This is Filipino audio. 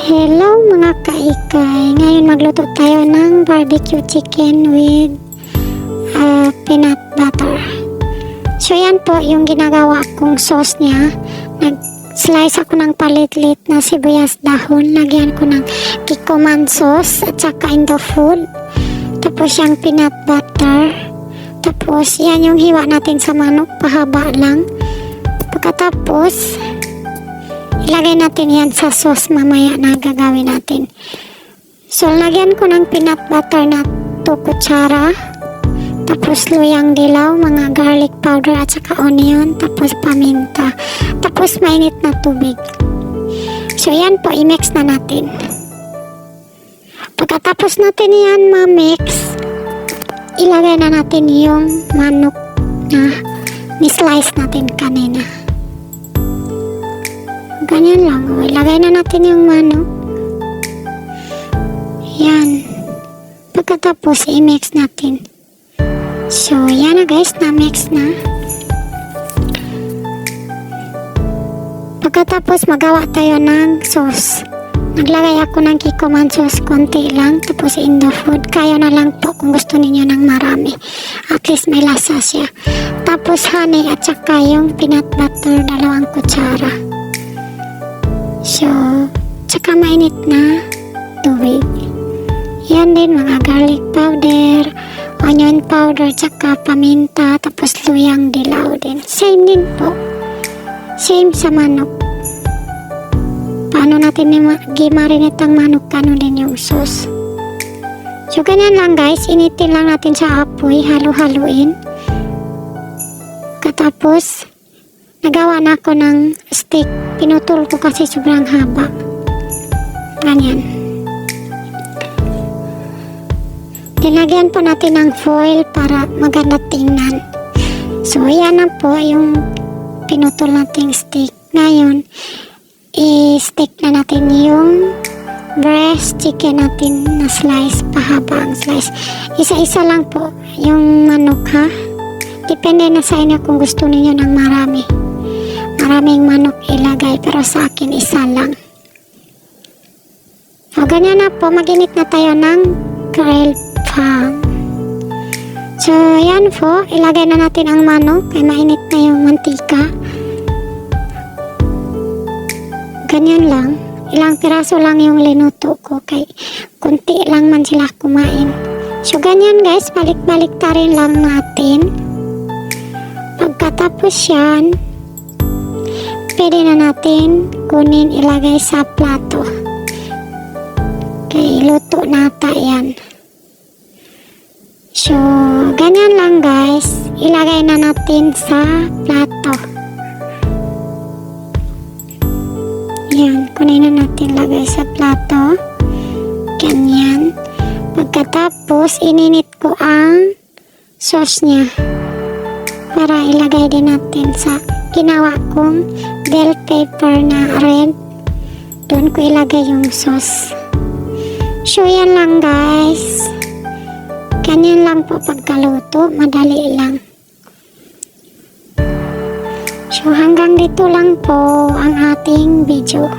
Hello mga kaikay, ngayon magluto tayo ng barbecue chicken with peanut butter. So yan po yung ginagawa kong sauce niya. Nag-slice ako ng palitlit na sibuyas dahon, lagyan ko ng kikoman sauce at saka indo food. Tapos yung peanut butter. Tapos yan yung hiwa natin sa manok, pahaba lang. Pagkatapos ilagay natin yan sa sauce mamaya na gagawin natin. So, lagyan ko ng peanut butter na 2 kutsara. Tapos, luyang dilaw, mga garlic powder at saka onion. Tapos, paminta. Tapos, mainit na tubig. So, yan po, i-mix na natin. Pagkatapos natin yan ma-mix, ilagay na natin yung manok na ni-slice natin kanina. Ganyan lang. Ilagay na natin yung manok. Yan. Pagkatapos, i-mix natin. So, yan na guys. Na-mix na. Pagkatapos, magawa tayo ng sauce. Naglagay ako ng kikoman sauce. Konti lang. Tapos, indo food. Kaya na lang po kung gusto niyo ng marami. At least may lasa siya. Tapos, honey at saka yung peanut butter. 2 kutsara. So, tsaka mainit na tubig. Yan din mga garlic powder, onion powder, tsaka paminta, tapos luyang dilaw din. Same din po. Same sa manok. Paano natin gimarinate ang manok, ano din yung sauce. So, ganyan lang guys. Initin lang natin sa apoy, halu-haluin. Katapos, nagawa na ako ng steak. Pinutol ko kasi sobrang haba. Ganyan. Nilagyan po natin ng foil para maganda tingnan. So, yan na po yung pinutol nating steak. Ngayon, i-steak na natin yung breast chicken natin na slice, pahaba ang slice. Isa-isa lang po yung manok ha. Depende na sa inyo kung gusto niyo ng marami. Maraming manok ilagay, pero sa akin isa lang. O ganyan na po, maginit na tayo ng grilled pan. So yan po, ilagay na natin ang manok, kaya mainit na yung mantika. Ganyan lang, ilang piraso lang yung linuto ko, kay kunti lang man sila kumain. So ganyan guys, balik-balik ta rin lang natin. Pagkatapos yan, pwede na natin kunin, ilagay sa plato. Okay, luto na yan. So, ganyan lang guys. Ilagay na natin sa plato. Yan, kunin na natin, lagay sa plato. Ganyan. Pagkatapos, ininit ko ang sauce niya para ilagay din natin sa ginawa kong bell pepper na red. Doon ko ilagay yung sauce. So, yan lang guys. Ganyan lang po pagkaluto. Madali lang. So, hanggang dito lang po ang ating video.